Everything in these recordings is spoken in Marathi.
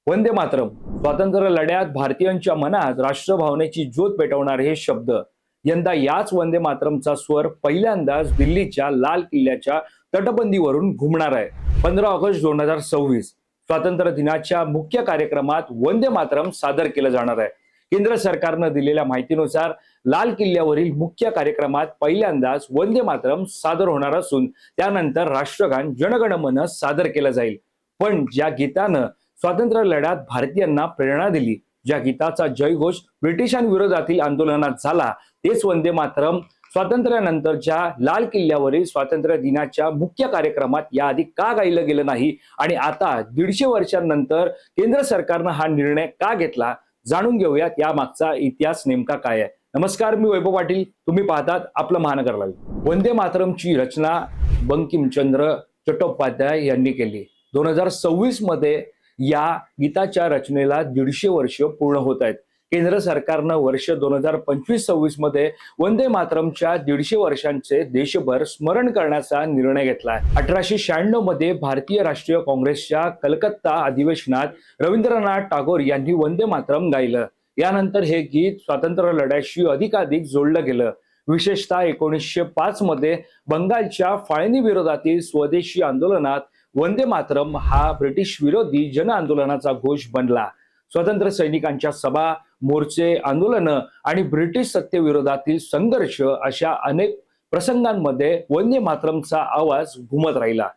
वंदे मातरम स्वातंत्र्य लढ्यात भारतीयांच्या मनात राष्ट्रभावनेची ज्योत पेटवणारे हे शब्द यंदा याच वंदे मातरमचा स्वर पहिल्यांदाच दिल्लीच्या लाल किल्ल्याच्या तटबंदीवरून घुमणार आहे. 15 ऑगस्ट 2026 स्वातंत्र्य दिनाच्या मुख्य कार्यक्रमात वंदे मातरम सादर केलं जाणार आहे. केंद्र सरकारनं दिलेल्या माहितीनुसार लाल किल्ल्यावरील मुख्य कार्यक्रमात पहिल्यांदाच वंदे मातरम सादर होणार असून त्यानंतर राष्ट्रगान जनगण मन सादर केलं जाईल. पण ज्या गीतानं स्वातंत्र्य लढ्यात भारतीयांना प्रेरणा दिली, ज्या गीताचा जयघोष ब्रिटिशांविरोधातील आंदोलनात झाला, तेच वंदे मातरम स्वातंत्र्यानंतरच्या लाल किल्ल्यावरील स्वातंत्र्य दिनाच्या मुख्य कार्यक्रमात याआधी का गायलं गेलं नाही आणि आता 150 वर्षांनंतर केंद्र सरकारनं हा निर्णय का घेतला, जाणून घेऊयात या मागचा इतिहास नेमका काय आहे. नमस्कार, मी वैभव पाटील. तुम्ही पाहतात आपलं महानगर लाईव्ह. वंदे मातरमची रचना बंकिमचंद्र चट्टोपाध्याय यांनी केली. 2026 मध्ये या गीताच्या रचनेला 150 वर्ष पूर्ण होत आहेत. केंद्र सरकारनं वर्ष 2025-26 मध्ये वंदे मातरमच्या 150 वर्षांचे देशभर स्मरण करण्याचा निर्णय घेतला. 1896 मध्ये भारतीय राष्ट्रीय काँग्रेसच्या कलकत्ता अधिवेशनात रवींद्रनाथ टागोर यांनी वंदे मातरम गायलं. यानंतर हे गीत स्वातंत्र्य लढ्याशी अधिकाधिक जोडलं गेलं. विशेषतः 1905 मध्ये बंगालच्या फाळणी विरोधातील स्वदेशी आंदोलनात वंदे मातरम हा ब्रिटिश विरोधी जन आंदोलनाचा घोष बनला. स्वतंत्र सैनिकांच्या सभा, मोर्चे, आंदोलनं आणि ब्रिटिश सत्तेविरोधातील संघर्ष अशा अनेक प्रसंगांमध्ये वंदे मातरमचा आवाज घुमत राहिला.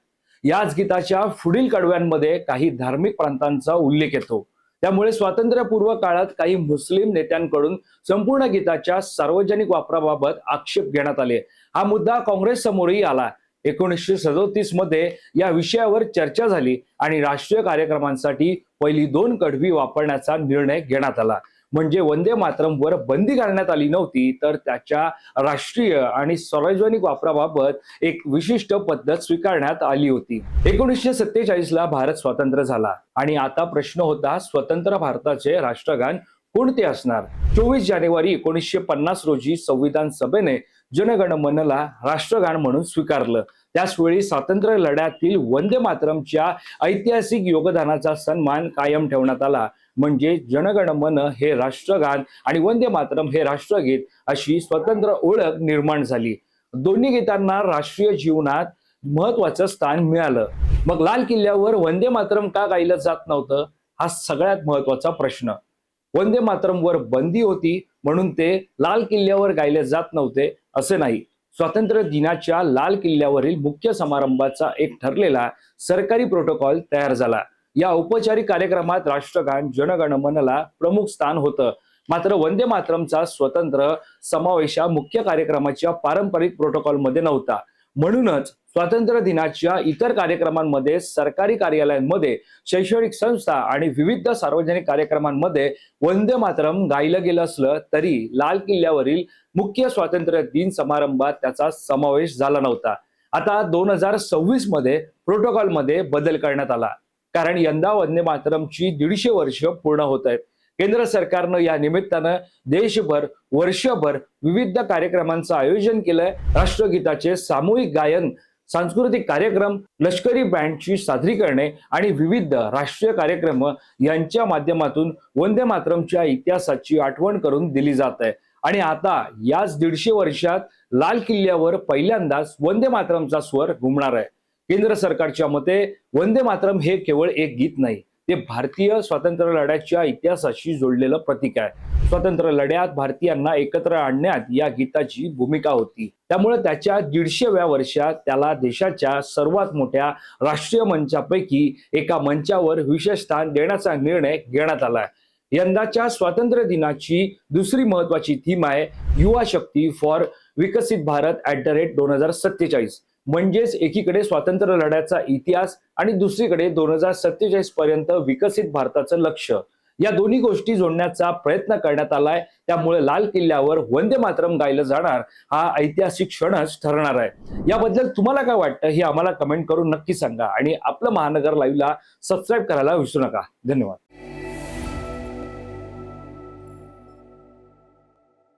याच गीताच्या पुढील कडव्यांमध्ये काही धार्मिक प्रांतांचा उल्लेख येतो. त्यामुळे स्वातंत्र्यपूर्व काळात काही मुस्लिम नेत्यांकडून संपूर्ण गीताच्या सार्वजनिक वापराबाबत आक्षेप घेण्यात आले. हा मुद्दा काँग्रेस समोरही आला. 1937 मध्ये या विषयावर चर्चा झाली आणि राष्ट्रीय कार्यक्रमांसाठी पहिली 2 कडवी वापरण्याचा निर्णय घेण्यात आला. म्हणजे वंदे मातरमवर बंदी घालण्यात आली नव्हती, तर त्याच्या राष्ट्रीय आणि सार्वजनिक वापराबाबत एक विशिष्ट पद्धत स्वीकारण्यात आली होती. 1947 ला भारत स्वतंत्र झाला आणि आता प्रश्न होता, स्वतंत्र भारताचे राष्ट्रगान कोणते असणार. 24 जानेवारी 1950 रोजी संविधान सभेने जनगण मनला राष्ट्रगान म्हणून स्वीकारलं. त्याचवेळी स्वातंत्र्य लढ्यातील वंदे मातरमच्या ऐतिहासिक योगदानाचा सन्मान कायम ठेवण्यात आला. म्हणजे जनगण मन हे राष्ट्रगान आणि वंदे मातरम हे राष्ट्रगीत अशी स्वतंत्र ओळख निर्माण झाली. दोन्ही गीतांना राष्ट्रीय जीवनात महत्वाचं स्थान मिळालं. मग लाल किल्ल्यावर वंदे मातरम का गायलं जात नव्हतं, हा सगळ्यात महत्वाचा प्रश्न. वंदे मातरमवर बंदी होती म्हणून ते लाल किल्ल्यावर गायले जात नव्हते असे नाही. स्वातंत्र्य दिनाच्या लाल किल्ल्यावरील मुख्य समारंभाचा एक ठरलेला सरकारी प्रोटोकॉल तयार झाला. या औपचारिक कार्यक्रमात राष्ट्रगान जनगण मनला प्रमुख स्थान होतं. मात्र वंदे मातरमचा स्वतंत्र समावेश मुख्य कार्यक्रमाच्या पारंपरिक प्रोटोकॉलमध्ये नव्हता. म्हणूनच स्वातंत्र्य दिनाच्या इतर कार्यक्रमांमध्ये, सरकारी कार्यालयांमध्ये, शैक्षणिक संस्था आणि विविध सार्वजनिक कार्यक्रमांमध्ये वंदे मातरम गायलं गेलं असलं तरी लाल किल्ल्यावरील मुख्य स्वातंत्र्य दिन समारंभात त्याचा समावेश झाला नव्हता. आता 2026 मध्ये प्रोटोकॉलमध्ये बदल करण्यात आला, कारण यंदा वंदे मातरमची 150 वर्ष पूर्ण होत आहेत. केंद्र सरकारनं या निमित्तानं देशभर वर्षभर विविध कार्यक्रमांचं आयोजन केलंय. राष्ट्रगीताचे सामूहिक गायन, सांस्कृतिक कार्यक्रम, लष्करी बँडची सादरीकरणे आणि विविध राष्ट्रीय कार्यक्रम यांच्या माध्यमातून वंदे मातरमच्या इतिहासाची आठवण करून दिली जात आहे. आणि आता याच 150 वर्षात लाल किल्ल्यावर पहिल्यांदाच वंदे मातरमचा स्वर घुमणार आहे. केंद्र सरकारच्या मते वंदे मातरम हे केवळ एक गीत नाही, ते भारतीय स्वातंत्र्य लढ्याच्या इतिहासाशी जोडलेलं प्रतीक आहे. स्वातंत्र्य लढ्यात भारतीयांना एकत्र आणण्यात या गीताची भूमिका होती. त्यामुळे त्याच्या 150व्या वर्षात त्याला देशाच्या सर्वात मोठ्या राष्ट्रीय मंचापैकी एका मंचावर विशेष स्थान देण्याचा निर्णय घेण्यात आला. यंदाच्या स्वातंत्र्य दिनाची दुसरी महत्वाची थीम आहे युवा शक्ती फॉर विकसित भारत @2047. म्हणजेच एकीकडे स्वातंत्र्य लढ्याचा इतिहास आणि दुसरीकडे 2047 पर्यंत विकसित भारताचं लक्ष. या दोन्ही गोष्टी जोडण्याचा प्रयत्न करण्यात आलाय. त्यामुळे लाल किल्ल्यावर वंदे मातरम गायलं जाणार हा ऐतिहासिक क्षणच ठरणार आहे. याबद्दल तुम्हाला काय वाटतं हे आम्हाला कमेंट करून नक्की सांगा आणि आपलं महानगर लाईव्हला सबस्क्राईब करायला विसरू नका. धन्यवाद.